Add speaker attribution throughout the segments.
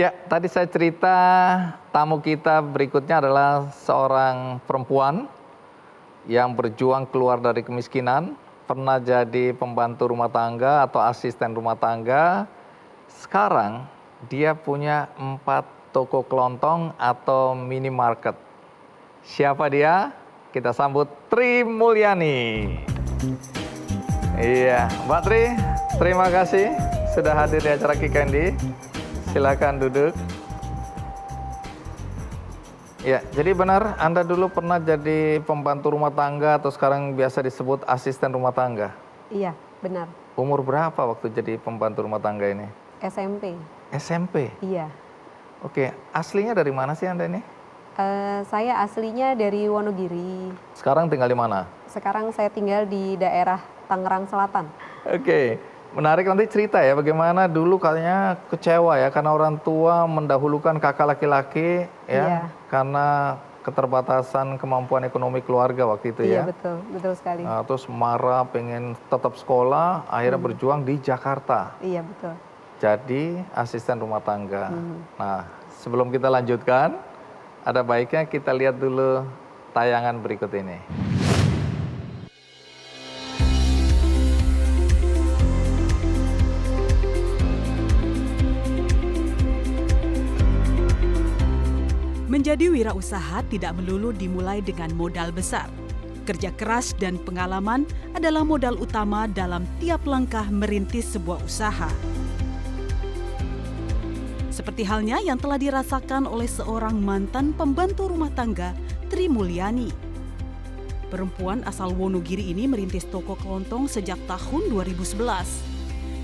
Speaker 1: Ya, tadi saya cerita tamu kita berikutnya adalah seorang perempuan yang berjuang keluar dari kemiskinan, pernah jadi pembantu rumah tangga atau asisten rumah tangga. Sekarang dia punya 4 toko kelontong atau minimarket. Siapa dia? Kita sambut Tri Mulyani. Iya, Mbak Tri, terima kasih sudah hadir di acara Kikendi. Silakan duduk. Ya, jadi benar Anda dulu pernah jadi pembantu rumah tangga atau sekarang biasa disebut asisten rumah tangga?
Speaker 2: Iya, benar.
Speaker 1: Umur berapa waktu jadi pembantu rumah tangga ini?
Speaker 2: SMP.
Speaker 1: SMP?
Speaker 2: Iya.
Speaker 1: Oke, aslinya dari mana sih Anda ini?
Speaker 2: Saya aslinya dari Wonogiri.
Speaker 1: Sekarang tinggal di mana?
Speaker 2: Sekarang saya tinggal di daerah Tangerang Selatan.
Speaker 1: Oke, menarik nanti cerita ya bagaimana dulu katanya kecewa ya karena orang tua mendahulukan kakak laki-laki ya, karena keterbatasan kemampuan ekonomi keluarga waktu itu ya.
Speaker 2: Iya, betul sekali.
Speaker 1: Terus marah pengen tetap sekolah, akhirnya berjuang di Jakarta.
Speaker 2: Iya, betul.
Speaker 1: Jadi asisten rumah tangga. Nah, sebelum kita lanjutkan, ada baiknya kita lihat dulu tayangan berikut ini.
Speaker 3: Menjadi wirausaha tidak melulu dimulai dengan modal besar. Kerja keras dan pengalaman adalah modal utama dalam tiap langkah merintis sebuah usaha. Seperti halnya yang telah dirasakan oleh seorang mantan pembantu rumah tangga, Tri Mulyani. Perempuan asal Wonogiri ini merintis toko kelontong sejak tahun 2011.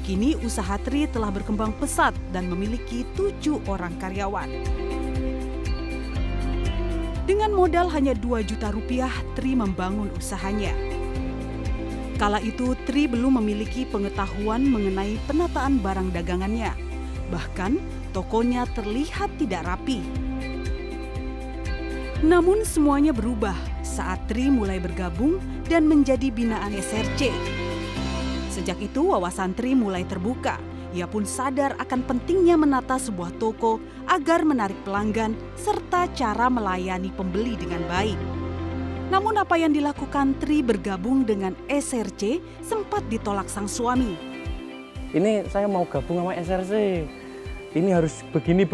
Speaker 3: Kini usaha Tri telah berkembang pesat dan memiliki 7 orang karyawan. Dengan modal hanya 2 juta rupiah, Tri membangun usahanya. Kala itu, Tri belum memiliki pengetahuan mengenai penataan barang dagangannya. Bahkan, tokonya terlihat tidak rapi. Namun semuanya berubah saat Tri mulai bergabung dan menjadi binaan SRC. Sejak itu, wawasan Tri mulai terbuka. Ia pun sadar akan pentingnya menata sebuah toko agar menarik pelanggan serta cara melayani pembeli dengan baik. Namun apa yang dilakukan Tri bergabung dengan SRC sempat ditolak sang suami.
Speaker 4: Ini saya mau gabung sama SRC, ini harus begini,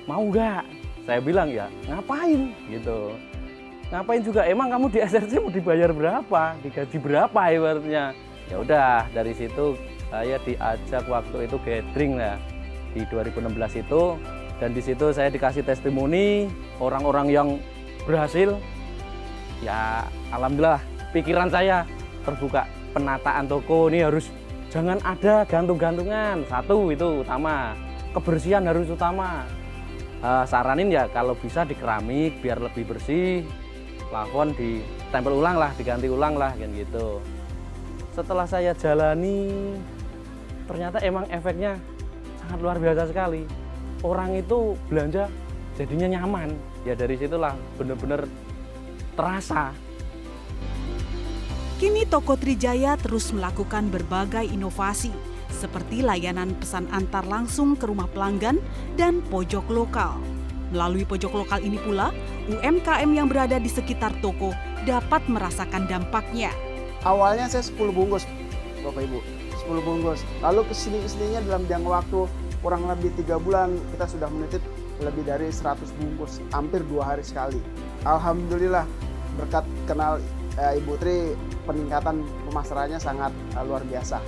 Speaker 4: mau nggak? Saya bilang ya ngapain gitu. Ngapain juga, emang kamu di SRC mau dibayar berapa, digaji berapa ibaratnya. Ya udah, dari situ saya diajak waktu itu gathering ya di 2016 itu, dan di situ saya dikasih testimoni orang-orang yang berhasil. Ya alhamdulillah pikiran saya terbuka, penataan toko ini harus jangan ada gantung-gantungan, satu itu utama, kebersihan harus utama. Saranin ya kalau bisa di keramik biar lebih bersih, plafon ditempel ulang lah, diganti ulang lah kan gitu. Setelah saya jalani, ternyata emang efeknya sangat luar biasa sekali. Orang itu belanja jadinya nyaman. Ya dari situlah benar-benar terasa.
Speaker 3: Kini Toko Trijaya terus melakukan berbagai inovasi seperti layanan pesan antar langsung ke rumah pelanggan dan pojok lokal. Melalui pojok lokal ini pula, UMKM yang berada di sekitar toko dapat merasakan dampaknya.
Speaker 5: Awalnya saya 10 bungkus, Bapak Ibu, 10 bungkus. Lalu kesini-kesininya dalam jangka waktu kurang lebih 3 bulan, kita sudah menitip lebih dari 100 bungkus, hampir 2 hari sekali. Alhamdulillah, berkat kenal Ibu Tri, peningkatan pemasarannya sangat luar biasa.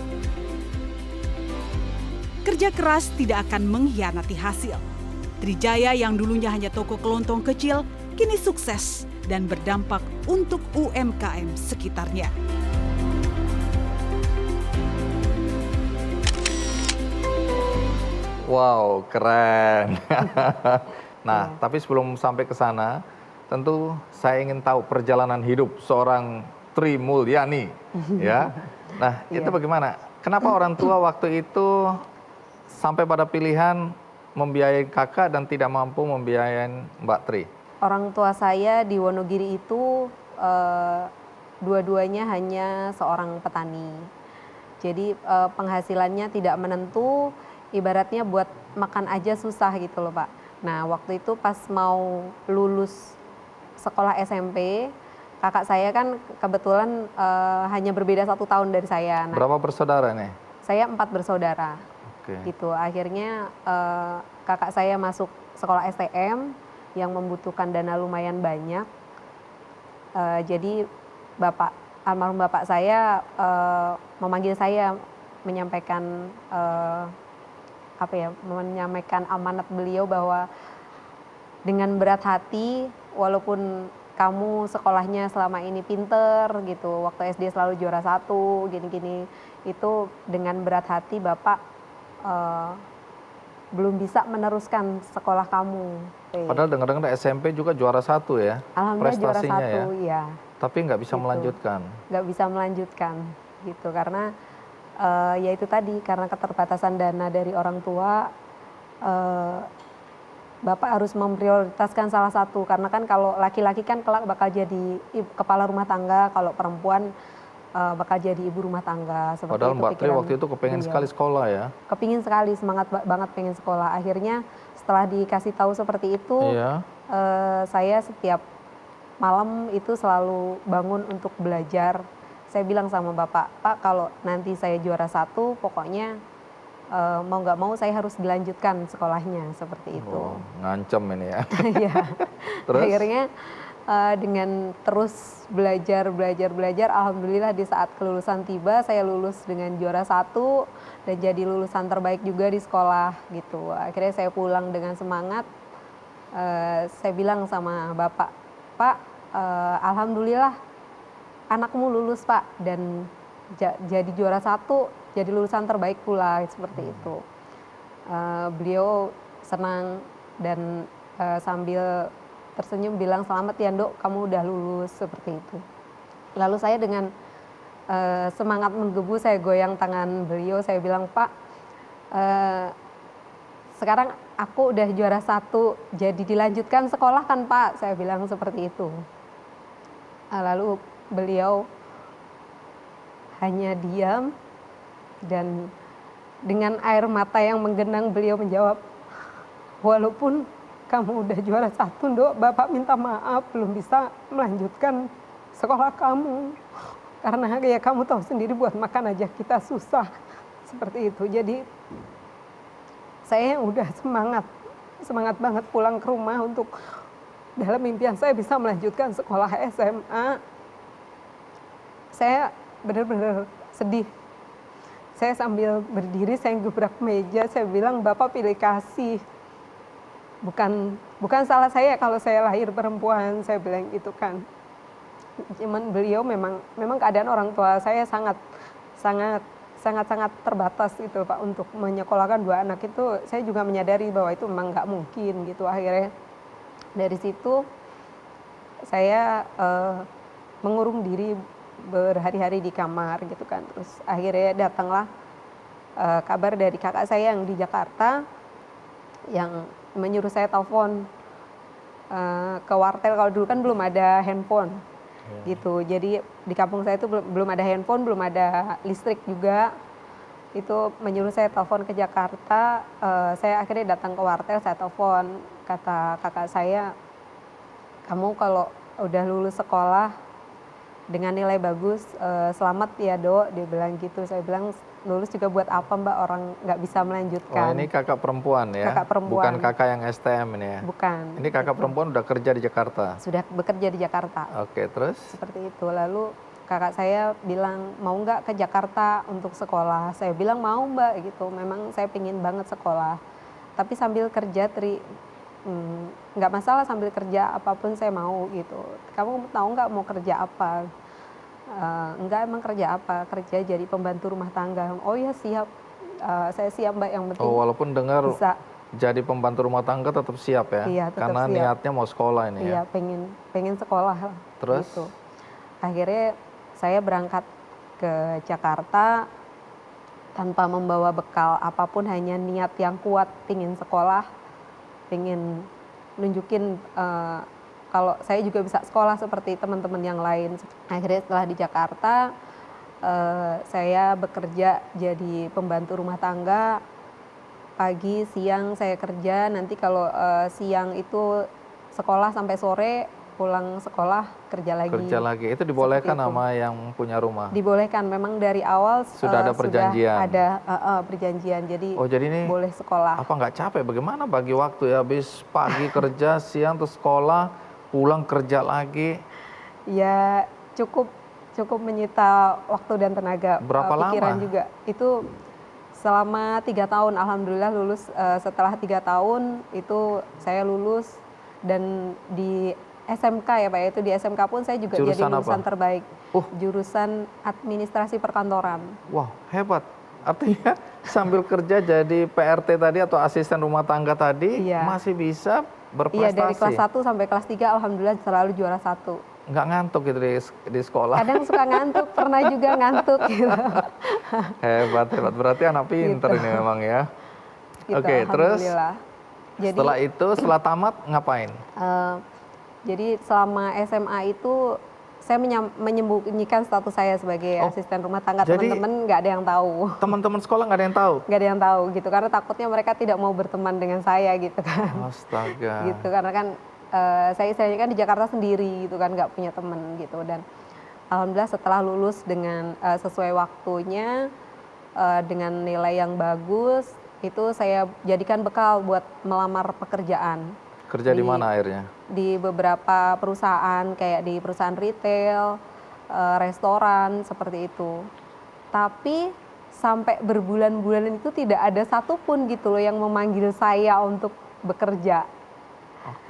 Speaker 3: Kerja keras tidak akan mengkhianati hasil. Trijaya yang dulunya hanya toko kelontong kecil, kini sukses dan berdampak untuk UMKM sekitarnya.
Speaker 1: Wow, keren. Nah, tapi sebelum sampai ke sana, tentu saya ingin tahu perjalanan hidup seorang Tri Mulyani, ya. Nah, itu bagaimana? Kenapa orang tua waktu itu sampai pada pilihan membiayai kakak dan tidak mampu membiayai Mbak Tri?
Speaker 2: Orang tua saya di Wonogiri itu dua-duanya hanya seorang petani. Jadi penghasilannya tidak menentu. ibaratnya buat makan aja susah gitu loh Pak. Nah waktu itu pas mau lulus sekolah SMP, kakak saya kan kebetulan hanya berbeda 1 tahun dari saya. Nah,
Speaker 1: Berapa bersaudara nih?
Speaker 2: saya 4 bersaudara.
Speaker 1: Oke.
Speaker 2: Gitu. Akhirnya kakak saya masuk sekolah STM yang membutuhkan dana lumayan banyak. Jadi almarhum bapak saya memanggil saya menyampaikan menyampaikan amanat beliau bahwa dengan berat hati, walaupun kamu sekolahnya selama ini pinter gitu, waktu SD selalu juara 1, gini-gini, itu dengan berat hati bapak belum bisa meneruskan sekolah kamu.
Speaker 1: Padahal dengar-dengar SMP juga juara 1 ya,
Speaker 2: Alhamdulillah juara
Speaker 1: prestasinya
Speaker 2: 1, ya.
Speaker 1: Tapi nggak bisa
Speaker 2: Gitu.
Speaker 1: melanjutkan.
Speaker 2: Nggak bisa melanjutkan gitu karena ya itu tadi, karena keterbatasan dana dari orang tua, bapak harus memprioritaskan salah satu, karena kan kalau laki-laki kan kelak bakal jadi kepala rumah tangga, kalau perempuan bakal jadi ibu rumah tangga. Seperti
Speaker 1: Padahal
Speaker 2: itu
Speaker 1: Mbak Tri
Speaker 2: pikiran
Speaker 1: waktu itu kepengen
Speaker 2: beliau.
Speaker 1: sekali sekolah ya.
Speaker 2: Kepingin sekali, semangat banget pengen sekolah. Akhirnya setelah dikasih tahu seperti itu,
Speaker 1: Iya.
Speaker 2: saya setiap malam itu selalu bangun untuk belajar. Saya bilang sama bapak, Pak kalau nanti saya juara 1, pokoknya mau nggak mau saya harus dilanjutkan sekolahnya, seperti itu.
Speaker 1: Oh, ngancem ini ya.
Speaker 2: Iya.
Speaker 1: Terus?
Speaker 2: Akhirnya dengan terus belajar, alhamdulillah di saat kelulusan tiba, saya lulus dengan juara 1 dan jadi lulusan terbaik juga di sekolah gitu. Akhirnya saya pulang dengan semangat. Saya bilang sama bapak, Pak, alhamdulillah anakmu lulus Pak, dan jadi juara 1, jadi lulusan terbaik pula, seperti itu. Beliau senang dan sambil tersenyum bilang, selamat ya Nduk, kamu udah lulus, seperti itu. Lalu saya dengan semangat menggebu, saya goyang tangan beliau, saya bilang, Pak, sekarang aku udah juara 1, jadi dilanjutkan sekolah kan Pak, saya bilang seperti itu. Lalu beliau hanya diam dan dengan air mata yang menggenang beliau menjawab, walaupun kamu udah juara 1 Nduk, Bapak minta maaf belum bisa melanjutkan sekolah kamu. Karena ya kamu tahu sendiri buat makan aja kita susah, seperti itu. Jadi saya udah semangat banget pulang ke rumah untuk dalam impian saya bisa melanjutkan sekolah SMA. Saya benar-benar sedih. Saya sambil berdiri, saya gebrak meja, saya bilang, Bapak pilih kasih. Bukan salah saya kalau saya lahir perempuan, saya bilang gitu kan. Cuman beliau memang keadaan orang tua saya sangat terbatas gitu Pak untuk menyekolahkan 2 anak itu. Saya juga menyadari bahwa itu memang nggak mungkin gitu. Akhirnya dari situ saya mengurung diri berhari-hari di kamar gitu kan. Terus akhirnya datanglah kabar dari kakak saya yang di Jakarta yang menyuruh saya telepon ke wartel. Kalau dulu kan belum ada handphone gitu. Jadi di kampung saya itu belum ada handphone, belum ada listrik juga. Itu menyuruh saya telepon ke Jakarta. Saya akhirnya datang ke wartel, saya telepon. Kata kakak saya, kamu kalau udah lulus sekolah dengan nilai bagus, selamat ya Dok, dia bilang gitu. Saya bilang, lulus juga buat apa Mbak, orang nggak bisa melanjutkan.
Speaker 1: Oh, ini kakak perempuan ya?
Speaker 2: Kakak perempuan.
Speaker 1: Bukan kakak yang STM ini ya?
Speaker 2: Bukan.
Speaker 1: Ini kakak perempuan udah kerja di Jakarta?
Speaker 2: Sudah bekerja di Jakarta.
Speaker 1: Oke, terus?
Speaker 2: Seperti itu. Lalu kakak saya bilang, mau nggak ke Jakarta untuk sekolah? Saya bilang mau Mbak gitu, memang saya pengen banget sekolah. Tapi sambil kerja nggak masalah, sambil kerja apapun saya mau gitu. Kamu tahu nggak mau kerja apa? Enggak, emang kerja apa? Kerja jadi pembantu rumah tangga. Oh ya siap, saya siap Mbak, yang penting
Speaker 1: Oh, walaupun dengar
Speaker 2: bisa.
Speaker 1: jadi pembantu rumah tangga tetap siap ya?
Speaker 2: Iya, tetap
Speaker 1: Karena
Speaker 2: siap.
Speaker 1: niatnya mau sekolah ini
Speaker 2: Iya,
Speaker 1: ya?
Speaker 2: pengen sekolah.
Speaker 1: Terus?
Speaker 2: Gitu. Akhirnya saya berangkat ke Jakarta tanpa membawa bekal apapun, hanya niat yang kuat, pengen sekolah, pengen nunjukin kalau saya juga bisa sekolah seperti teman-teman yang lain. Akhirnya setelah di Jakarta, saya bekerja jadi pembantu rumah tangga pagi, siang saya kerja, nanti kalau siang itu sekolah sampai sore, pulang sekolah kerja lagi.
Speaker 1: Kerja lagi. Itu dibolehkan
Speaker 2: Seperti itu.
Speaker 1: sama yang punya rumah?
Speaker 2: Dibolehkan, memang dari awal
Speaker 1: Sudah ada perjanjian?
Speaker 2: Sudah ada perjanjian, jadi,
Speaker 1: Oh, jadi ini
Speaker 2: boleh sekolah.
Speaker 1: apa nggak capek? Bagaimana bagi waktu ya? Habis pagi kerja, siang terus sekolah, pulang kerja lagi.
Speaker 2: Ya cukup menyita waktu dan tenaga.
Speaker 1: Berapa
Speaker 2: Pikiran
Speaker 1: lama?
Speaker 2: juga. Itu selama 3 tahun, alhamdulillah lulus. Setelah 3 tahun itu saya lulus, dan di SMK ya Pak, itu di SMK pun saya juga jadi
Speaker 1: Jurusan
Speaker 2: lulusan
Speaker 1: apa?
Speaker 2: terbaik.
Speaker 1: Oh.
Speaker 2: Jurusan administrasi perkantoran.
Speaker 1: Wah, hebat. Artinya sambil kerja jadi PRT tadi atau asisten rumah tangga tadi,
Speaker 2: Iya.
Speaker 1: masih bisa berprestasi.
Speaker 2: Iya, dari kelas 1 sampai kelas 3 alhamdulillah selalu juara 1.
Speaker 1: Nggak ngantuk gitu di sekolah.
Speaker 2: Kadang suka ngantuk, pernah juga ngantuk gitu.
Speaker 1: Hebat. Berarti anak pinter
Speaker 2: Gitu.
Speaker 1: ini memang ya.
Speaker 2: Gitu,
Speaker 1: Oke, terus
Speaker 2: alhamdulillah. Jadi,
Speaker 1: setelah itu, setelah tamat ngapain?
Speaker 2: jadi selama SMA itu saya menyembunyikan status saya sebagai
Speaker 1: Oh,
Speaker 2: asisten rumah tangga.
Speaker 1: jadi
Speaker 2: Teman-teman nggak ada yang tahu.
Speaker 1: Teman-teman sekolah nggak ada yang tahu?
Speaker 2: Nggak ada yang tahu gitu, karena takutnya mereka tidak mau berteman dengan saya gitu kan.
Speaker 1: Astaga.
Speaker 2: Gitu, karena kan saya istilahnya kan di Jakarta sendiri gitu kan, nggak punya teman gitu. Dan alhamdulillah setelah lulus dengan sesuai waktunya, dengan nilai yang bagus, itu saya jadikan bekal buat melamar pekerjaan.
Speaker 1: Kerja di mana akhirnya?
Speaker 2: Di beberapa perusahaan, kayak di perusahaan retail, restoran, seperti itu. Tapi sampai berbulan-bulan itu tidak ada satupun gitu loh yang memanggil saya untuk bekerja.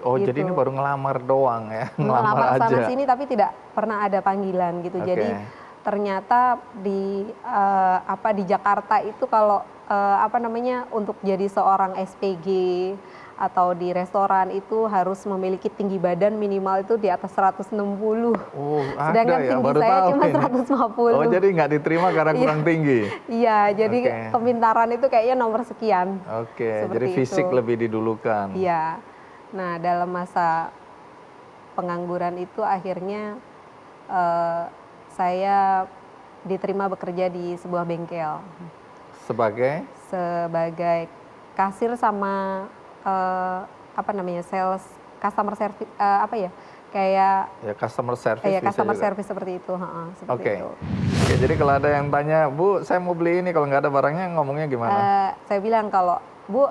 Speaker 1: Oh,
Speaker 2: Gitu.
Speaker 1: jadi ini baru ngelamar doang ya?
Speaker 2: Melamar sana
Speaker 1: aja.
Speaker 2: sini tapi tidak pernah ada panggilan gitu.
Speaker 1: Oke.
Speaker 2: Jadi ternyata di Jakarta itu kalau untuk jadi seorang SPG atau di restoran itu harus memiliki tinggi badan minimal itu di atas 160.
Speaker 1: Oh, ada
Speaker 2: Sedangkan
Speaker 1: ya?
Speaker 2: tinggi
Speaker 1: Baru
Speaker 2: saya
Speaker 1: tahu
Speaker 2: cuma
Speaker 1: ini.
Speaker 2: 150.
Speaker 1: Oh, jadi nggak diterima karena
Speaker 2: Iya.
Speaker 1: kurang tinggi?
Speaker 2: Iya, jadi
Speaker 1: Oke.
Speaker 2: kepintaran itu kayaknya nomor sekian.
Speaker 1: Oke,
Speaker 2: Seperti
Speaker 1: jadi fisik
Speaker 2: itu.
Speaker 1: lebih didulukan.
Speaker 2: Iya. Nah, dalam masa pengangguran itu akhirnya saya diterima bekerja di sebuah bengkel
Speaker 1: Sebagai?
Speaker 2: sebagai kasir sama sales, customer service, kayak
Speaker 1: Ya, customer service
Speaker 2: kayak
Speaker 1: bisa
Speaker 2: customer
Speaker 1: juga.
Speaker 2: service seperti itu, seperti
Speaker 1: Oke.
Speaker 2: itu.
Speaker 1: Oke, jadi kalau ada yang tanya, Bu, saya mau beli ini, kalau nggak ada barangnya ngomongnya gimana?
Speaker 2: Saya bilang kalau Bu,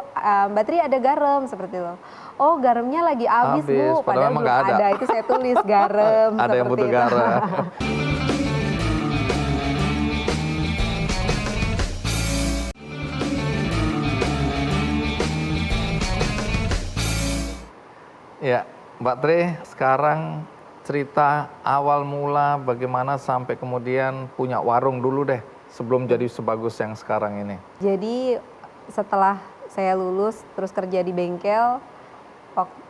Speaker 2: Mbak Tri ada garam, seperti itu. Oh, garamnya lagi habis Bu,
Speaker 1: padahal emang
Speaker 2: belum
Speaker 1: nggak ada.
Speaker 2: Itu saya tulis garam.
Speaker 1: Ada yang
Speaker 2: seperti
Speaker 1: butuh
Speaker 2: itu.
Speaker 1: garam. Ya, Mbak Tri, sekarang cerita awal mula bagaimana sampai kemudian punya warung dulu deh, sebelum jadi sebagus yang sekarang ini.
Speaker 2: Jadi setelah saya lulus terus kerja di bengkel,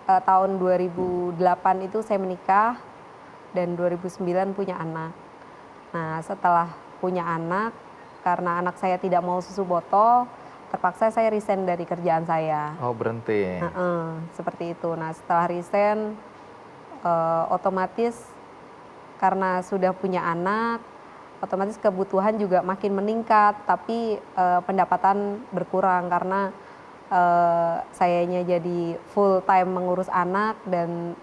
Speaker 2: tahun 2008 itu saya menikah dan 2009 punya anak. Nah, setelah punya anak, karena anak saya tidak mau susu botol, terpaksa saya resign dari kerjaan saya.
Speaker 1: Oh, berhenti.
Speaker 2: Seperti itu. Nah, setelah resign, otomatis karena sudah punya anak, otomatis kebutuhan juga makin meningkat, tapi pendapatan berkurang karena sayanya jadi full time mengurus anak dan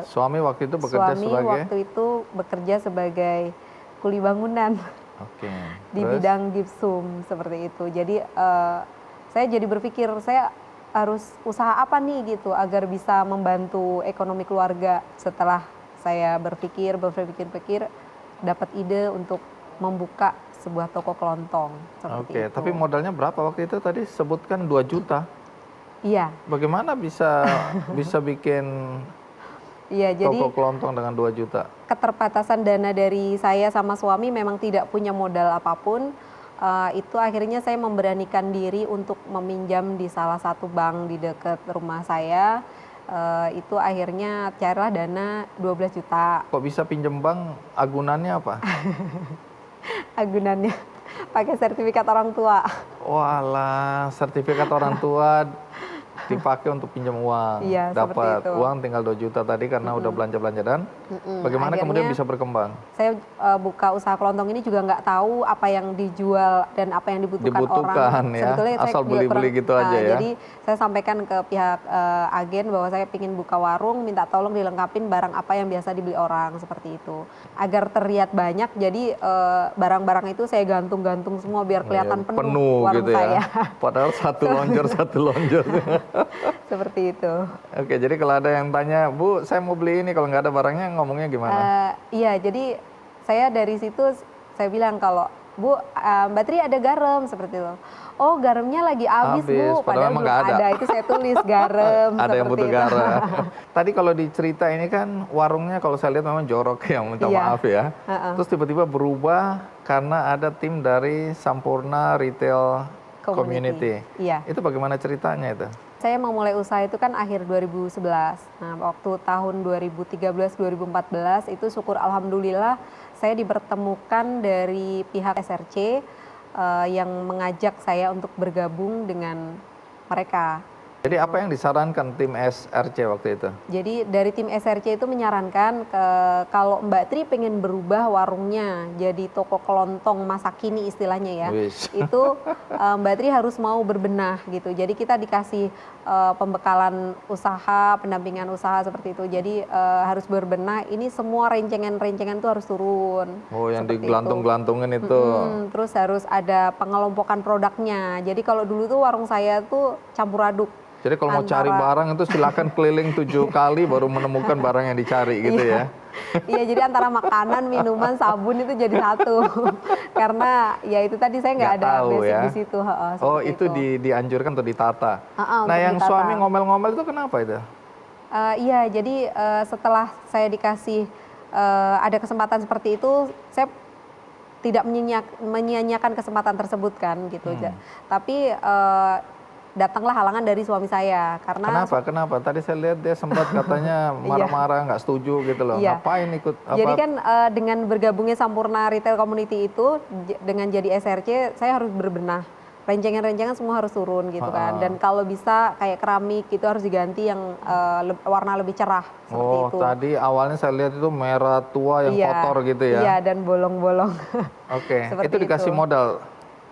Speaker 1: Suami waktu itu bekerja
Speaker 2: suami
Speaker 1: sebagai?
Speaker 2: waktu itu bekerja sebagai kuli bangunan
Speaker 1: Oke.
Speaker 2: di
Speaker 1: Terus?
Speaker 2: bidang gipsum seperti itu. Jadi saya jadi berpikir saya harus usaha apa nih gitu agar bisa membantu ekonomi keluarga. Setelah saya berpikir dapat ide untuk membuka sebuah toko kelontong seperti
Speaker 1: Oke,
Speaker 2: itu.
Speaker 1: tapi modalnya berapa waktu itu tadi sebutkan 2 juta.
Speaker 2: Iya,
Speaker 1: Bagaimana bisa bikin
Speaker 2: iya jadi
Speaker 1: toko kelontong dengan 2 juta?
Speaker 2: keterbatasan dana dari saya sama suami memang tidak punya modal apapun. Itu akhirnya saya memberanikan diri untuk meminjam di salah satu bank di dekat rumah saya. Itu akhirnya carilah dana 12 juta.
Speaker 1: Kok bisa pinjem bank, agunannya apa?
Speaker 2: Agunannya pakai sertifikat orang tua.
Speaker 1: Walah, sertifikat orang tua dipakai untuk pinjam uang,
Speaker 2: Iya, seperti
Speaker 1: dapat
Speaker 2: itu.
Speaker 1: uang tinggal 2 juta tadi karena udah belanja-belanja dan bagaimana kemudian
Speaker 2: Akhirnya
Speaker 1: bisa berkembang?
Speaker 2: saya buka usaha kelontong ini juga nggak tahu apa yang dijual dan apa yang dibutuhkan
Speaker 1: Dibutuhkan
Speaker 2: orang.
Speaker 1: ya,
Speaker 2: Sebetulnya saya
Speaker 1: asal
Speaker 2: juga
Speaker 1: beli-beli gitu aja ya.
Speaker 2: Jadi saya sampaikan ke pihak agen bahwa saya ingin buka warung, minta tolong dilengkapin barang apa yang biasa dibeli orang seperti itu. Agar terlihat banyak, jadi barang-barang itu saya gantung-gantung semua biar kelihatan penuh warung
Speaker 1: gitu
Speaker 2: saya.
Speaker 1: ya. Padahal satu lonjor satu lonjor.
Speaker 2: Seperti itu.
Speaker 1: Oke, jadi kalau ada yang tanya, Bu, saya mau beli ini, kalau nggak ada barangnya ngomongnya gimana?
Speaker 2: Iya, jadi saya dari situ saya bilang kalau Bu, Mbak Tri ada garam seperti itu. Oh, garamnya lagi habis Bu,
Speaker 1: padahal
Speaker 2: padahal
Speaker 1: emang
Speaker 2: belum
Speaker 1: nggak ada.
Speaker 2: Itu saya tulis garam.
Speaker 1: Ada yang
Speaker 2: seperti
Speaker 1: butuh
Speaker 2: itu.
Speaker 1: garam. Tadi kalau dicerita ini kan warungnya kalau saya lihat memang jorok ya, minta
Speaker 2: Iya.
Speaker 1: maaf ya. Terus tiba-tiba berubah karena ada tim dari Sampurna Retail Community.
Speaker 2: Iya.
Speaker 1: Itu bagaimana ceritanya itu?
Speaker 2: Saya memulai usaha itu kan akhir 2011. Nah, waktu tahun 2013-2014 itu syukur alhamdulillah saya dipertemukan dari pihak SRC yang mengajak saya untuk bergabung dengan mereka.
Speaker 1: Jadi apa yang disarankan tim SRC waktu itu?
Speaker 2: Jadi dari tim SRC itu menyarankan kalau Mbak Tri pengen berubah warungnya jadi toko kelontong masa kini istilahnya ya,
Speaker 1: Wish.
Speaker 2: itu Mbak Tri harus mau berbenah gitu. Jadi kita dikasih pembekalan usaha, pendampingan usaha seperti itu. Jadi harus berbenah. Ini semua rencengan-rencengan itu harus turun.
Speaker 1: Oh, yang
Speaker 2: seperti itu.
Speaker 1: digelantung-gelantungin itu.
Speaker 2: Terus harus ada pengelompokan produknya. Jadi kalau dulu tuh warung saya tuh campur aduk.
Speaker 1: Jadi kalau mau cari barang itu silakan keliling 7 kali baru menemukan barang yang dicari gitu ya.
Speaker 2: Iya, jadi antara makanan, minuman, sabun itu jadi satu. Karena ya itu tadi saya nggak ada
Speaker 1: tahu
Speaker 2: basic
Speaker 1: ya.
Speaker 2: di situ.
Speaker 1: Oh,
Speaker 2: seperti
Speaker 1: itu dianjurkan untuk ditata. Nah,
Speaker 2: untuk
Speaker 1: yang
Speaker 2: ditata.
Speaker 1: suami ngomel-ngomel itu kenapa itu?
Speaker 2: Iya, jadi setelah saya dikasih ada kesempatan seperti itu, saya tidak menyia-nyiakan kesempatan tersebut kan gitu. Tapi datanglah halangan dari suami saya karena
Speaker 1: Kenapa? Tadi saya lihat dia sempat katanya marah-marah, nggak setuju gitu loh.
Speaker 2: Iya.
Speaker 1: Ngapain ikut apa?
Speaker 2: Jadi kan dengan bergabungnya Sampurna Retail Community itu dengan jadi SRC saya harus berbenah. Rencengan-rencengan semua harus turun gitu kan. Dan kalau bisa kayak keramik itu harus diganti yang warna lebih cerah seperti itu.
Speaker 1: Tadi awalnya saya lihat itu merah tua yang kotor gitu ya.
Speaker 2: Iya, dan bolong-bolong.
Speaker 1: Oke,
Speaker 2: Seperti
Speaker 1: itu dikasih
Speaker 2: itu.
Speaker 1: modal.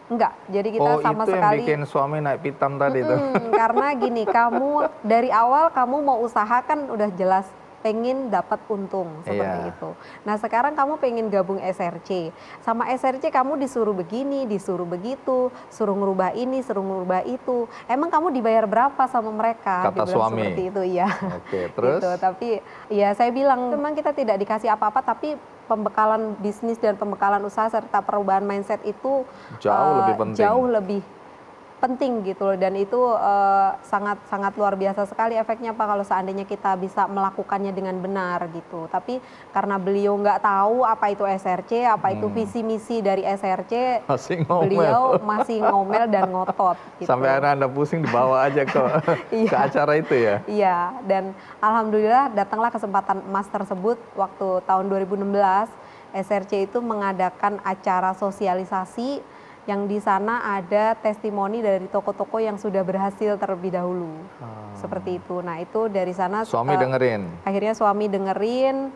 Speaker 2: Enggak, jadi kita sama
Speaker 1: itu yang
Speaker 2: sekali
Speaker 1: bikin suami naik pitam tadi itu.
Speaker 2: karena gini, kamu dari awal kamu mau usaha kan udah jelas pengen dapat untung seperti itu. Nah sekarang kamu pengen gabung SRC, sama SRC kamu disuruh begini, disuruh begitu, suruh ngerubah ini, suruh ngerubah itu. Emang kamu dibayar berapa sama mereka?
Speaker 1: Kata
Speaker 2: Dibilang
Speaker 1: suami.
Speaker 2: seperti itu, ya.
Speaker 1: Oke, terus?
Speaker 2: Gitu. Tapi ya saya bilang memang kita tidak dikasih apa-apa, tapi pembekalan bisnis dan pembekalan usaha serta perubahan mindset itu
Speaker 1: Jauh lebih penting.
Speaker 2: Jauh lebih penting gitu loh, dan itu sangat luar biasa sekali efeknya Pak kalau seandainya kita bisa melakukannya dengan benar gitu. Tapi karena beliau nggak tahu apa itu SRC, apa itu visi misi dari SRC,
Speaker 1: Masih ngomel.
Speaker 2: beliau masih ngomel dan ngotot gitu.
Speaker 1: Sampai akhirnya Anda pusing dibawa aja ke acara itu ya?
Speaker 2: Iya, dan alhamdulillah datanglah kesempatan emas tersebut waktu tahun 2016. SRC itu mengadakan acara sosialisasi yang di sana ada testimoni dari toko-toko yang sudah berhasil terlebih dahulu. Seperti itu. Nah, itu dari sana
Speaker 1: Suami dengerin.
Speaker 2: Akhirnya suami dengerin,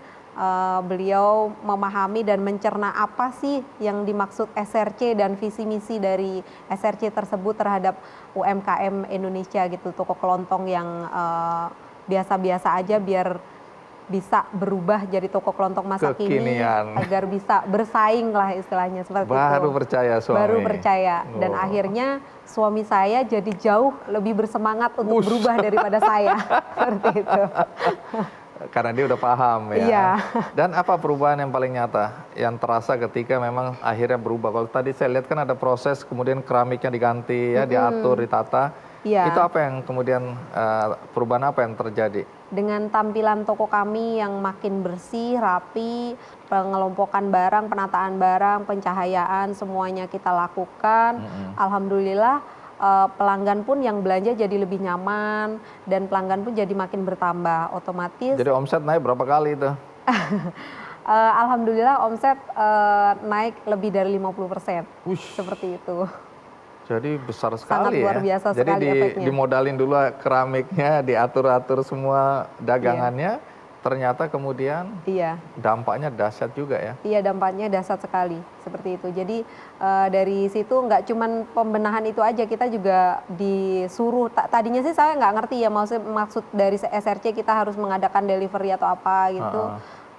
Speaker 2: beliau memahami dan mencerna apa sih yang dimaksud SRC dan visi misi dari SRC tersebut terhadap UMKM Indonesia gitu, toko kelontong yang biasa-biasa aja biar bisa berubah jadi toko kelontong masa kini
Speaker 1: Kekinian.
Speaker 2: agar bisa bersaing lah istilahnya seperti itu.
Speaker 1: Baru percaya suami.
Speaker 2: Baru percaya, dan akhirnya suami saya jadi jauh lebih bersemangat untuk berubah daripada saya seperti itu.
Speaker 1: Karena dia udah paham ya.
Speaker 2: Iya.
Speaker 1: Dan apa perubahan yang paling nyata yang terasa ketika memang akhirnya berubah? Kalau tadi saya lihat kan ada proses kemudian keramiknya diganti ya, diatur, ditata.
Speaker 2: Iya.
Speaker 1: Itu apa yang kemudian perubahan apa yang terjadi?
Speaker 2: Dengan tampilan toko kami yang makin bersih, rapi, pengelompokan barang, penataan barang, pencahayaan, semuanya kita lakukan. Alhamdulillah pelanggan pun yang belanja jadi lebih nyaman dan pelanggan pun jadi makin bertambah otomatis.
Speaker 1: Jadi omset naik berapa kali itu?
Speaker 2: Alhamdulillah omset naik lebih dari 50%. Seperti itu.
Speaker 1: Jadi besar
Speaker 2: Sangat
Speaker 1: sekali
Speaker 2: luar
Speaker 1: ya.
Speaker 2: biasa
Speaker 1: Jadi
Speaker 2: sekali efeknya.
Speaker 1: dimodalin dulu keramiknya, diatur-atur semua dagangannya, ternyata kemudian
Speaker 2: Iya.
Speaker 1: dampaknya dahsyat juga ya.
Speaker 2: Iya, dampaknya dahsyat sekali seperti itu. Jadi dari situ nggak cuman pembenahan itu aja, kita juga disuruh. Tadinya sih saya nggak ngerti ya maksud dari SRC kita harus mengadakan delivery atau apa gitu.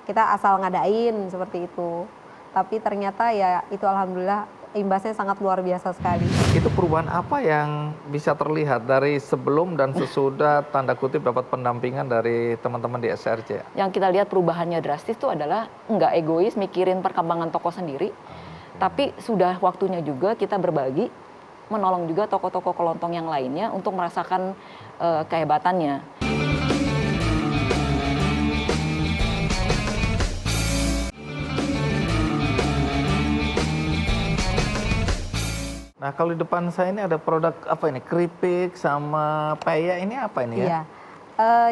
Speaker 2: Kita asal ngadain seperti itu. Tapi ternyata ya itu alhamdulillah imbasnya sangat luar biasa sekali.
Speaker 1: Itu perubahan apa yang bisa terlihat dari sebelum dan sesudah tanda kutip dapat pendampingan dari teman-teman di SRC?
Speaker 6: Yang kita lihat perubahannya drastis itu adalah nggak egois mikirin perkembangan toko sendiri, tapi sudah waktunya juga kita berbagi, menolong juga toko-toko kelontong yang lainnya untuk merasakan kehebatannya.
Speaker 1: Nah, kalau di depan saya ini ada produk apa ini? Keripik sama peyek, ini apa ini ya?
Speaker 2: Iya.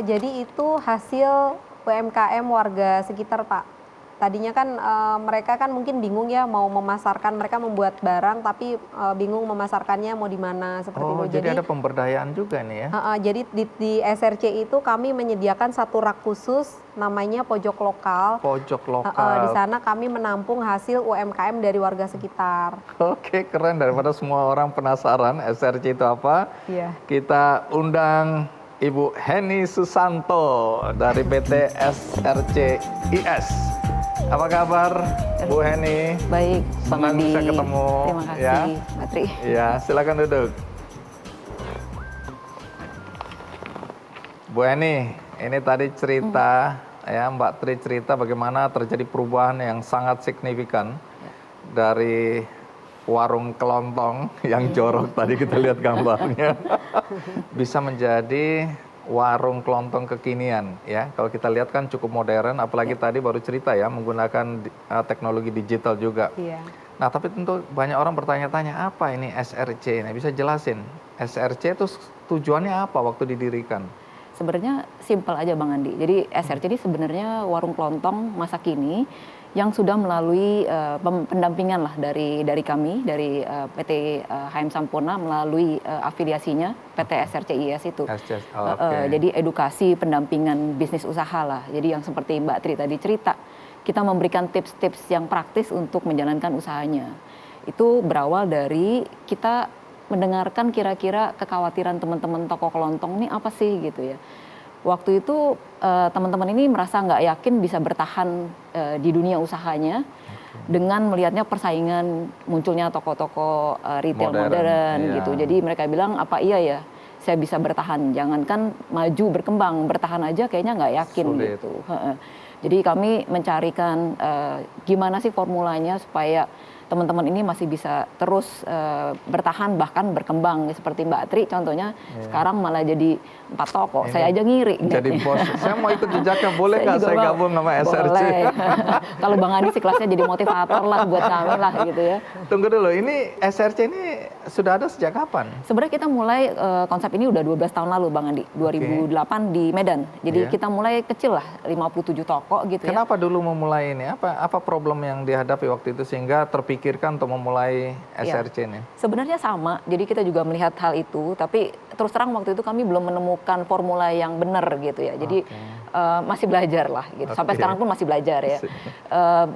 Speaker 2: Jadi itu hasil UMKM warga sekitar, Pak. Tadinya kan mereka kan mungkin bingung ya mau memasarkan, mereka membuat barang tapi bingung memasarkannya mau di mana seperti itu.
Speaker 1: Oh, jadi ada pemberdayaan juga nih ya?
Speaker 2: Jadi di SRC itu kami menyediakan satu rak khusus namanya Pojok Lokal.
Speaker 1: Pojok
Speaker 2: Di
Speaker 1: lokal.
Speaker 2: sana kami menampung hasil UMKM dari warga sekitar.
Speaker 1: Oke, keren. Daripada semua orang penasaran SRC itu apa,
Speaker 2: Iya.
Speaker 1: kita undang Ibu Heni Susanto dari PT SRC IS. Apa kabar, Bu Heni?
Speaker 6: Baik,
Speaker 1: Senang
Speaker 6: Bang Adi.
Speaker 1: bisa ketemu,
Speaker 6: Terima kasih,
Speaker 1: ya.
Speaker 6: Mbak Tri.
Speaker 1: Ya, silakan duduk. Bu Heni, ini tadi cerita, ya Mbak Tri cerita bagaimana terjadi perubahan yang sangat signifikan dari warung kelontong yang jorok tadi kita lihat gambarnya, bisa menjadi warung kelontong kekinian ya. Kalau kita lihat kan cukup modern, apalagi tadi baru cerita ya menggunakan teknologi digital juga.
Speaker 2: Iya.
Speaker 1: Nah, tapi tentu banyak orang bertanya-tanya apa ini SRC? Nah, bisa jelasin SRC itu tujuannya apa waktu didirikan?
Speaker 6: Sebenarnya simpel aja Bang Andi. Jadi SRC ini sebenarnya warung kelontong masa kini yang sudah melalui pendampingan lah dari kami, dari PT HM Sampurna melalui afiliasinya PT SRC IS itu. Jadi edukasi pendampingan bisnis usaha lah. Jadi yang seperti Mbak Tri tadi cerita, kita memberikan tips-tips yang praktis untuk menjalankan usahanya. Itu berawal dari kita mendengarkan kira-kira kekhawatiran teman-teman toko kelontong ini apa sih gitu ya. Waktu itu teman-teman ini merasa nggak yakin bisa bertahan di dunia usahanya dengan melihatnya persaingan munculnya toko-toko retail modern gitu. Jadi mereka bilang apa iya ya saya bisa bertahan, jangankan maju berkembang, bertahan aja kayaknya nggak yakin gitu. Jadi kami mencarikan gimana sih formulanya supaya teman-teman ini masih bisa terus bertahan bahkan berkembang seperti Mbak Tri contohnya sekarang malah jadi 4 toko. Saya aja ngiri.
Speaker 1: Jadi bos, saya mau ikut jejaknya, boleh nggak saya gabung sama SRC?
Speaker 6: Boleh. Kalau Bang Andi sih kelasnya jadi motivator lah buat kami lah gitu ya.
Speaker 1: Tunggu dulu, ini SRC ini sudah ada sejak kapan?
Speaker 6: Sebenarnya kita mulai konsep ini udah 12 tahun lalu Bang Andi, 2008 di Medan. Jadi kita mulai kecil lah, 57 toko gitu ya.
Speaker 1: Kenapa dulu memulai ini? Apa problem yang dihadapi waktu itu sehingga terpikirkan untuk memulai SRC ini?
Speaker 6: Sebenarnya sama, jadi kita juga melihat hal itu, tapi terus terang waktu itu kami belum menemukan formula yang benar gitu ya. Jadi masih belajar lah gitu. Sampai sekarang pun masih belajar ya.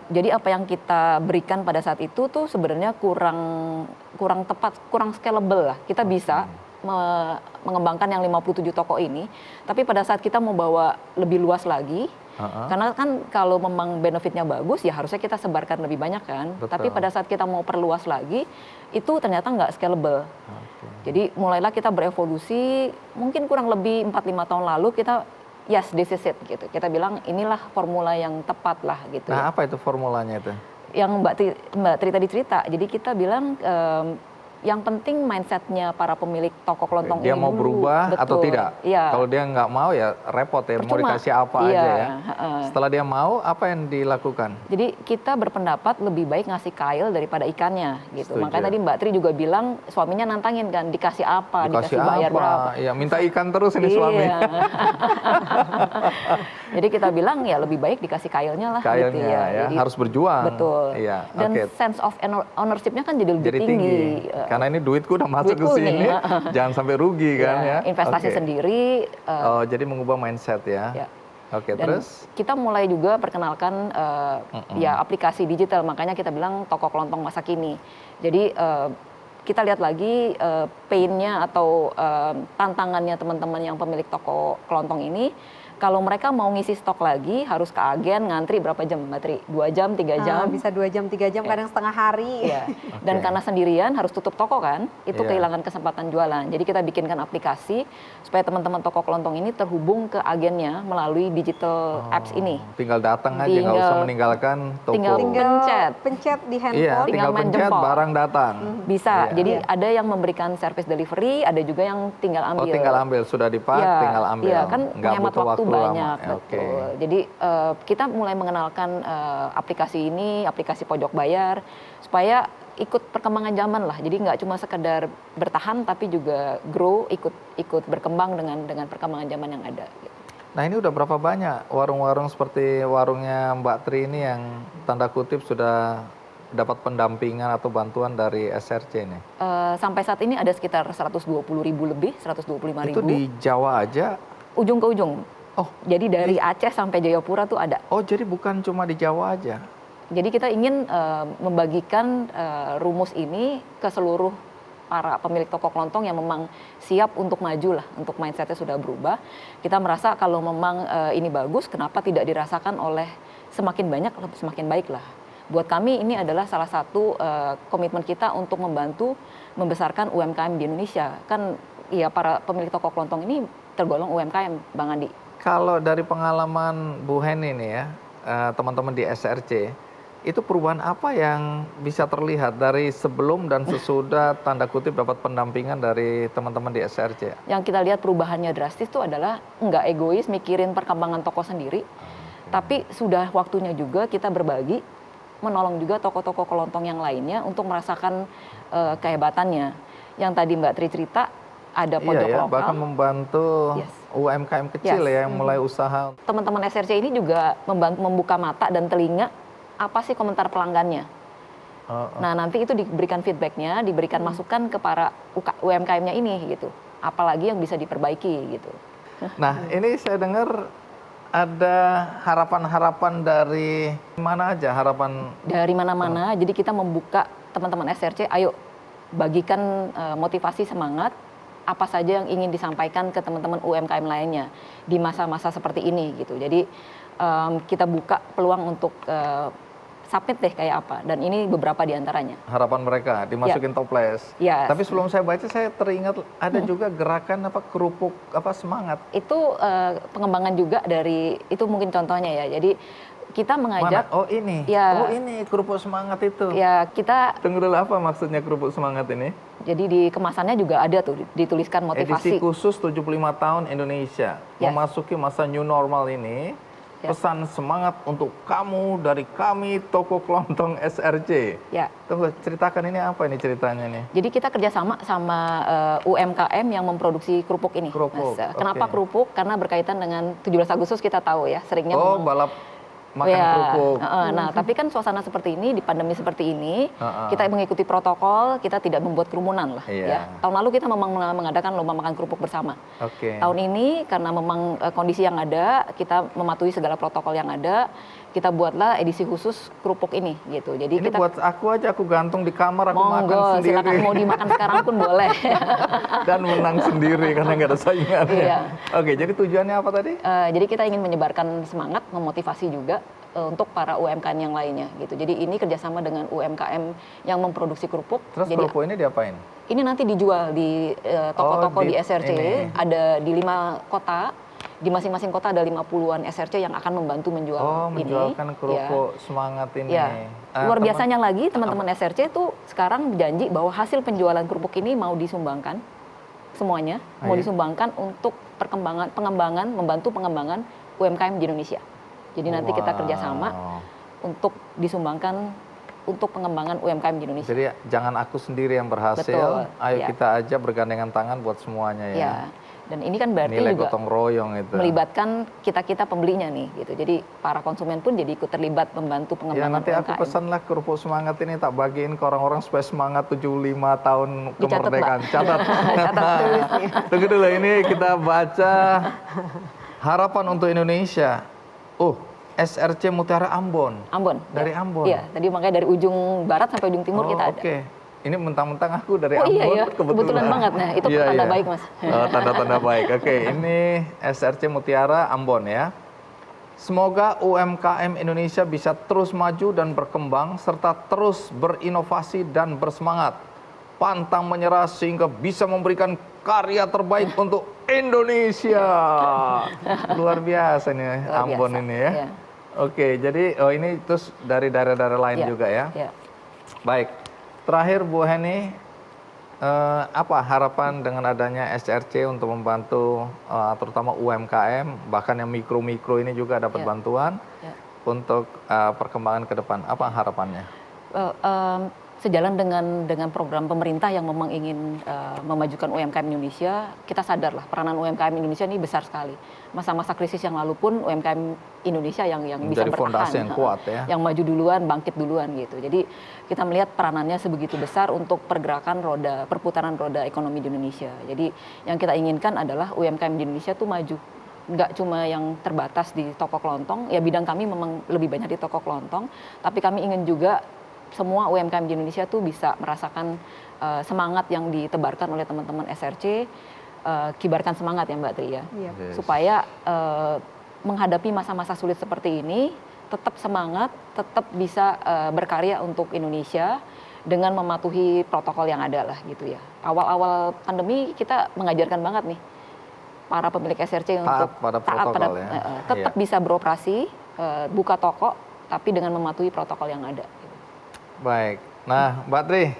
Speaker 6: Jadi apa yang kita berikan pada saat itu tuh sebenarnya kurang tepat, kurang scalable lah. Kita bisa mengembangkan yang 57 toko ini, tapi pada saat kita mau bawa lebih luas lagi, karena kan kalau memang benefitnya bagus ya harusnya kita sebarkan lebih banyak kan.
Speaker 1: Betul.
Speaker 6: Tapi pada saat kita mau perluas lagi, itu ternyata nggak scalable. Jadi mulailah kita berevolusi, mungkin kurang lebih 4-5 tahun lalu kita yes this is it gitu. Kita bilang inilah formula yang tepat lah gitu.
Speaker 1: Nah, apa itu formulanya itu?
Speaker 6: Yang Mbak Tri tadi cerita, jadi kita bilang yang penting mindsetnya para pemilik toko kelontong
Speaker 1: Dia
Speaker 6: ini
Speaker 1: mau
Speaker 6: dulu.
Speaker 1: berubah atau
Speaker 6: Betul.
Speaker 1: tidak?
Speaker 6: Iya.
Speaker 1: Kalau dia nggak mau ya repot ya, mau
Speaker 6: Percuma.
Speaker 1: dikasih apa
Speaker 6: Iya,
Speaker 1: aja ya. Setelah dia mau, apa yang dilakukan?
Speaker 6: Jadi kita berpendapat lebih baik ngasih kail daripada ikannya gitu.
Speaker 1: Setuju.
Speaker 6: Makanya tadi Mbak Tri juga bilang suaminya nantangin kan, dikasih apa,
Speaker 1: Dikasih
Speaker 6: bayar
Speaker 1: apa?
Speaker 6: berapa.
Speaker 1: Ya, minta ikan terus ini suami.
Speaker 6: Iya. Jadi kita bilang ya lebih baik dikasih kailnya lah
Speaker 1: Kailnya
Speaker 6: gitu ya.
Speaker 1: ya,
Speaker 6: Jadi,
Speaker 1: harus berjuang.
Speaker 6: betul.
Speaker 1: Iya,
Speaker 6: Dan
Speaker 1: oke.
Speaker 6: sense of ownership-nya kan jadi lebih
Speaker 1: Jadi
Speaker 6: tinggi.
Speaker 1: Karena ini duitku udah masuk ke
Speaker 6: duitku
Speaker 1: sini,
Speaker 6: nih,
Speaker 1: jangan sampai rugi kan ya.
Speaker 6: investasi
Speaker 1: Oke.
Speaker 6: sendiri.
Speaker 1: Oh, jadi mengubah mindset ya.
Speaker 6: Ya.
Speaker 1: Oke,
Speaker 6: Dan
Speaker 1: terus?
Speaker 6: kita mulai juga perkenalkan ya aplikasi digital, makanya kita bilang toko kelontong masa kini. Jadi kita lihat lagi pain-nya atau tantangannya teman-teman yang pemilik toko kelontong ini. Kalau mereka mau ngisi stok lagi harus ke agen ngantri berapa jam, Mbak Tri? 2 jam, 3 jam.
Speaker 2: Bisa 2 jam, 3 jam, kadang setengah hari.
Speaker 6: Iya. Dan karena sendirian harus tutup toko kan, itu
Speaker 1: Iya.
Speaker 6: kehilangan kesempatan jualan. Jadi kita bikinkan aplikasi supaya teman-teman toko kelontong ini terhubung ke agennya melalui digital apps ini.
Speaker 1: Tinggal datang aja, nggak usah meninggalkan toko.
Speaker 6: tinggal pencet.
Speaker 2: Pencet di
Speaker 1: Iya,
Speaker 2: handphone.
Speaker 1: tinggal
Speaker 6: main
Speaker 1: pencet,
Speaker 6: jempol.
Speaker 1: barang datang.
Speaker 6: Bisa.
Speaker 1: Iya.
Speaker 6: Jadi ada yang memberikan service delivery, ada juga yang tinggal
Speaker 1: Oh,
Speaker 6: ambil.
Speaker 1: tinggal ambil, sudah dipak,
Speaker 6: Iya,
Speaker 1: tinggal ambil.
Speaker 6: Iya, kan
Speaker 1: Nggak
Speaker 6: menghemat
Speaker 1: butuh
Speaker 6: waktu
Speaker 1: lama.
Speaker 6: banyak,
Speaker 1: Ya,
Speaker 6: betul.
Speaker 1: oke.
Speaker 6: Jadi kita mulai mengenalkan aplikasi ini, aplikasi pojok bayar, supaya ikut perkembangan zaman lah. Jadi nggak cuma sekedar bertahan, tapi juga grow, ikut berkembang dengan perkembangan zaman yang ada. Gitu.
Speaker 1: Nah, ini udah berapa banyak warung-warung seperti warungnya Mbak Tri ini yang tanda kutip sudah dapat pendampingan atau bantuan dari SRC ini?
Speaker 6: Sampai saat ini ada sekitar 120.000 lebih, 125.000.
Speaker 1: Itu di Jawa aja?
Speaker 6: Ujung ke ujung.
Speaker 1: Oh,
Speaker 6: Jadi dari Aceh sampai Jayapura tuh ada.
Speaker 1: oh jadi bukan cuma di Jawa aja?
Speaker 6: Jadi kita ingin membagikan rumus ini ke seluruh para pemilik toko kelontong yang memang siap untuk maju lah, untuk mindsetnya sudah berubah. Kita merasa kalau memang ini bagus, kenapa tidak dirasakan oleh semakin banyak, semakin baik lah. Buat kami ini adalah salah satu komitmen kita untuk membantu membesarkan UMKM di Indonesia. Kan ya para pemilik toko kelontong ini tergolong UMKM, Bang Andi.
Speaker 1: Kalau dari pengalaman Bu Hen ini ya, teman-teman di SRC, itu perubahan apa yang bisa terlihat dari sebelum dan sesudah tanda kutip dapat pendampingan dari teman-teman di SRC?
Speaker 6: Yang kita lihat perubahannya drastis itu adalah nggak egois mikirin perkembangan toko sendiri, tapi sudah waktunya juga kita berbagi, menolong juga toko-toko kelontong yang lainnya untuk merasakan kehebatannya. Yang tadi Mbak Tri cerita, ada pojok
Speaker 1: Iya ya,
Speaker 6: lokal.
Speaker 1: bahkan membantu
Speaker 6: Yes.
Speaker 1: UMKM kecil
Speaker 6: Yes.
Speaker 1: ya yang mulai usaha.
Speaker 6: Teman-teman SRC ini juga membuka mata dan telinga apa sih komentar pelanggannya. Nah nanti itu diberikan feedbacknya, diberikan masukan ke para UMKM-nya ini gitu. Apalagi yang bisa diperbaiki gitu.
Speaker 1: Nah, ini saya dengar ada harapan-harapan dari mana aja harapan?
Speaker 6: Dari mana-mana, jadi kita membuka teman-teman SRC, ayo bagikan motivasi semangat, apa saja yang ingin disampaikan ke teman-teman UMKM lainnya di masa-masa seperti ini gitu. Jadi kita buka peluang untuk submit deh kayak apa, dan ini beberapa di antaranya.
Speaker 1: Harapan mereka dimasukin toples.
Speaker 6: Ya.
Speaker 1: Tapi sebelum saya baca, saya teringat ada juga gerakan apa kerupuk apa semangat.
Speaker 6: Itu pengembangan juga dari, itu mungkin contohnya ya. Jadi kita mengajak.
Speaker 1: Mana? Oh ini.
Speaker 6: Ya.
Speaker 1: Oh ini kerupuk semangat itu.
Speaker 6: Ya kita.
Speaker 1: Tunggu dulu, apa maksudnya kerupuk semangat ini?
Speaker 6: Jadi di kemasannya juga ada tuh dituliskan motivasi.
Speaker 1: Edisi khusus 75 tahun Indonesia.
Speaker 6: Yes.
Speaker 1: Memasuki masa new normal ini.
Speaker 6: Yes.
Speaker 1: Pesan semangat untuk kamu dari kami toko kelontong SRC.
Speaker 6: Ya.
Speaker 1: Tunggu, ceritakan ini apa ini ceritanya nih?
Speaker 6: Jadi kita kerjasama sama UMKM yang memproduksi kerupuk ini.
Speaker 1: Kerupuk,
Speaker 6: Mas. Kenapa
Speaker 1: oke.
Speaker 6: kerupuk? Karena berkaitan dengan 17 Agustus kita tahu ya, seringnya
Speaker 1: Oh,
Speaker 6: memang-
Speaker 1: balap makan
Speaker 6: Ya,
Speaker 1: kerupuk.
Speaker 6: Nah, tapi kan suasana seperti ini, di pandemi seperti ini,
Speaker 1: Heeh.
Speaker 6: kita mengikuti protokol, kita tidak membuat kerumunan lah.
Speaker 1: Iya.
Speaker 6: Ya. Tahun lalu kita memang mengadakan lomba makan kerupuk bersama.
Speaker 1: Oke.
Speaker 6: Tahun ini karena memang kondisi yang ada, kita mematuhi segala protokol yang ada, kita buatlah edisi khusus kerupuk ini gitu. Jadi
Speaker 1: Ini
Speaker 6: kita
Speaker 1: buat aku aja, aku gantung di kamar, aku makan
Speaker 6: monggo
Speaker 1: sendiri.
Speaker 6: silakan mau dimakan sekarang pun boleh.
Speaker 1: Dan menang sendiri karena nggak ada saingannya.
Speaker 6: Iya.
Speaker 1: Oke, jadi tujuannya apa tadi?
Speaker 6: Jadi kita ingin menyebarkan semangat, memotivasi juga untuk para UMKM yang lainnya gitu. Jadi ini kerjasama dengan UMKM yang memproduksi kerupuk.
Speaker 1: Terus
Speaker 6: Jadi
Speaker 1: kerupuk ini diapain?
Speaker 6: ini nanti dijual di toko-toko
Speaker 1: di
Speaker 6: di SRC,
Speaker 1: ini.
Speaker 6: ada di 5 kota. Di masing-masing kota ada 50-an SRC yang akan membantu menjual
Speaker 1: Oh,
Speaker 6: ini.
Speaker 1: menjualkan
Speaker 6: Ya.
Speaker 1: kerupuk semangat ini.
Speaker 6: Ya. Luar
Speaker 1: teman-
Speaker 6: biasanya lagi teman-teman SRC itu sekarang janji bahwa hasil penjualan kerupuk ini mau disumbangkan semuanya, mau
Speaker 1: iya.
Speaker 6: disumbangkan untuk pengembangan, membantu pengembangan UMKM di Indonesia. Jadi nanti kita kerjasama untuk disumbangkan untuk pengembangan UMKM di Indonesia.
Speaker 1: Jadi jangan aku sendiri yang berhasil,
Speaker 6: Betul,
Speaker 1: ayo
Speaker 6: ya.
Speaker 1: kita aja bergandengan tangan buat semuanya ya.
Speaker 6: Ya. Dan ini kan berarti
Speaker 1: Nilai
Speaker 6: juga
Speaker 1: gotong royong itu.
Speaker 6: melibatkan kita-kita pembelinya nih gitu. Jadi para konsumen pun jadi ikut terlibat membantu
Speaker 1: Ya
Speaker 6: pengembangan
Speaker 1: nanti aku
Speaker 6: UMKM.
Speaker 1: pesanlah kerupuk semangat ini tak bagiin ke orang-orang supaya semangat 75 tahun
Speaker 6: Dicatat,
Speaker 1: kemerdekaan.
Speaker 6: Mbak.
Speaker 1: Catat.
Speaker 6: Catat tulis nih.
Speaker 1: Tunggu dulu, ini kita baca harapan untuk Indonesia. Oh, SRC Mutiara Ambon.
Speaker 6: Ambon.
Speaker 1: Dari
Speaker 6: ya.
Speaker 1: Ambon.
Speaker 6: Iya, tadi makanya dari ujung barat sampai ujung timur kita ada.
Speaker 1: Oke. Ini mentang-mentang aku dari
Speaker 6: Oh
Speaker 1: Ambon.
Speaker 6: iya ya, kebetulan banget. Nah, itu
Speaker 1: Iya,
Speaker 6: tanda
Speaker 1: iya.
Speaker 6: baik, Mas.
Speaker 1: Oh, tanda-tanda baik. Oke, ini SRC Mutiara Ambon ya. Semoga UMKM Indonesia bisa terus maju dan berkembang serta terus berinovasi dan bersemangat. Pantang menyerah sehingga bisa memberikan karya terbaik untuk Indonesia. Luar biasa nih
Speaker 6: Luar
Speaker 1: Ambon
Speaker 6: biasa,
Speaker 1: ini ya.
Speaker 6: ya.
Speaker 1: Oke, jadi ini terus dari daerah-daerah lain
Speaker 6: Iya,
Speaker 1: juga ya.
Speaker 6: iya.
Speaker 1: Baik, terakhir Bu Heni, apa harapan dengan adanya SRC untuk membantu terutama UMKM, bahkan yang mikro-mikro ini juga dapat
Speaker 6: Ya.
Speaker 1: bantuan
Speaker 6: Ya.
Speaker 1: untuk perkembangan ke depan? Apa harapannya?
Speaker 6: Sejalan dengan program pemerintah yang memang ingin memajukan UMKM Indonesia, kita sadarlah peranan UMKM Indonesia ini besar sekali. Masa-masa krisis yang lalu pun UMKM Indonesia yang bisa
Speaker 1: Menjadi
Speaker 6: bertahan,
Speaker 1: fondasi yang kuat ya.
Speaker 6: yang maju duluan, bangkit duluan gitu. Jadi kita melihat peranannya sebegitu besar untuk pergerakan perputaran roda ekonomi di Indonesia. Jadi yang kita inginkan adalah UMKM di Indonesia tuh maju. Nggak cuma yang terbatas di toko kelontong, ya bidang kami memang lebih banyak di toko kelontong, tapi kami ingin juga semua UMKM di Indonesia tuh bisa merasakan semangat yang ditebarkan oleh teman-teman SRC, kibarkan semangat ya Mbak Tri ya,
Speaker 2: Iya.
Speaker 1: Yes.
Speaker 6: supaya menghadapi masa-masa sulit seperti ini tetap semangat, tetap bisa berkarya untuk Indonesia dengan mematuhi protokol yang ada lah gitu ya. Awal-awal pandemi kita mengajarkan banget nih para pemilik SRC untuk
Speaker 1: pada protokol ya.
Speaker 6: tetap
Speaker 1: Iya.
Speaker 6: bisa beroperasi, buka toko, tapi dengan mematuhi protokol yang ada.
Speaker 1: Baik, nah Mbak Tri,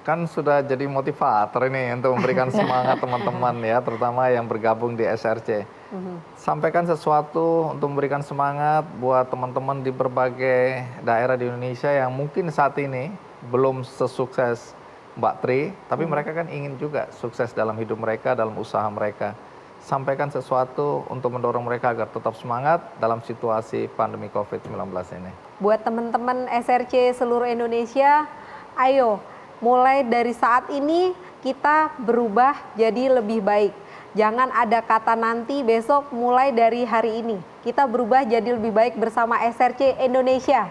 Speaker 1: kan sudah jadi motivator ini untuk memberikan semangat teman-teman ya, terutama yang bergabung di SRC. Sampaikan sesuatu untuk memberikan semangat buat teman-teman di berbagai daerah di Indonesia yang mungkin saat ini belum sesukses Mbak Tri, tapi mereka kan ingin juga sukses dalam hidup mereka, dalam usaha mereka. Sampaikan sesuatu untuk mendorong mereka agar tetap semangat dalam situasi pandemi COVID-19 ini.
Speaker 2: Buat teman-teman SRC seluruh Indonesia, ayo mulai dari saat ini kita berubah jadi lebih baik. Jangan ada kata nanti, besok, mulai dari hari ini. Kita berubah jadi lebih baik bersama SRC Indonesia.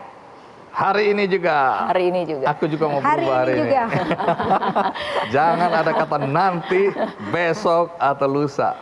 Speaker 1: Hari ini juga.
Speaker 6: Hari ini juga.
Speaker 1: Aku juga mau
Speaker 2: Hari
Speaker 1: berubah
Speaker 2: ini juga.
Speaker 1: Jangan ada kata nanti, besok, atau lusa.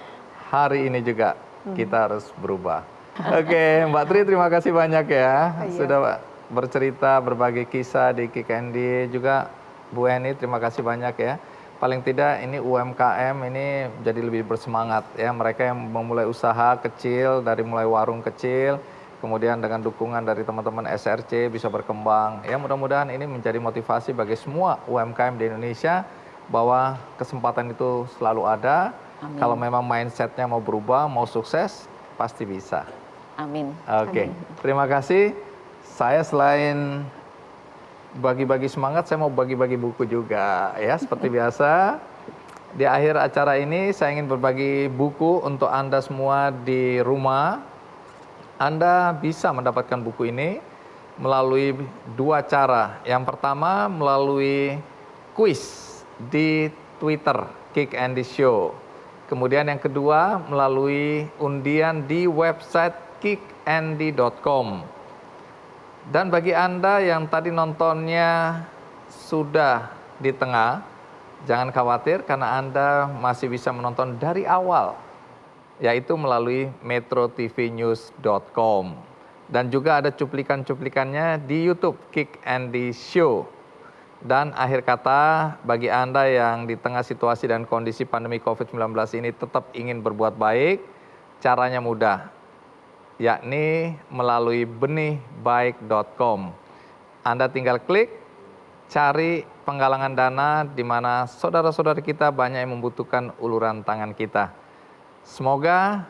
Speaker 1: Hari ini juga kita harus berubah. Oke, Mbak Tri terima kasih banyak ya.
Speaker 2: Iya.
Speaker 1: Sudah bercerita berbagi kisah di Kick Andy. Juga Bu Heni terima kasih banyak ya. Paling tidak ini UMKM ini jadi lebih bersemangat ya. Mereka yang memulai usaha kecil, dari mulai warung kecil, kemudian dengan dukungan dari teman-teman SRC bisa berkembang. Ya mudah-mudahan ini menjadi motivasi bagi semua UMKM di Indonesia bahwa kesempatan itu selalu ada.
Speaker 6: Amin.
Speaker 1: Kalau memang mindsetnya mau berubah, mau sukses, pasti bisa.
Speaker 6: Amin.
Speaker 1: Oke, terima kasih. Saya selain bagi-bagi semangat, saya mau bagi-bagi buku juga ya. Seperti biasa, di akhir acara ini saya ingin berbagi buku untuk Anda semua di rumah. Anda bisa mendapatkan buku ini melalui dua cara. Yang pertama melalui kuis di Twitter, Kick Andy Show. Kemudian yang kedua melalui undian di website kickandy.com. Dan bagi Anda yang tadi nontonnya sudah di tengah, jangan khawatir karena Anda masih bisa menonton dari awal, yaitu melalui metrotvnews.com. Dan juga ada cuplikan-cuplikannya di YouTube Kick Andy Show. Dan akhir kata, bagi Anda yang di tengah situasi dan kondisi pandemi COVID-19 ini tetap ingin berbuat baik, caranya mudah, yakni melalui benihbaik.com. Anda tinggal klik, cari penggalangan dana di mana saudara-saudara kita banyak yang membutuhkan uluran tangan kita. Semoga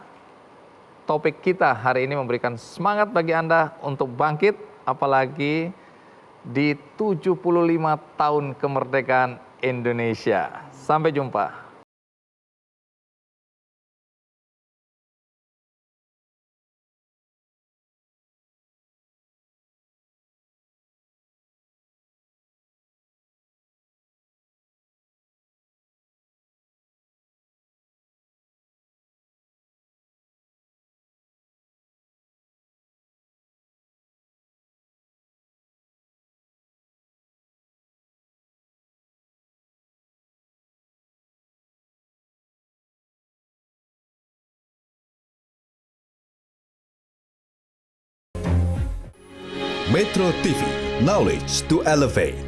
Speaker 1: topik kita hari ini memberikan semangat bagi Anda untuk bangkit, apalagi di 75 tahun kemerdekaan Indonesia. Sampai jumpa.
Speaker 7: Metro TV, knowledge to elevate.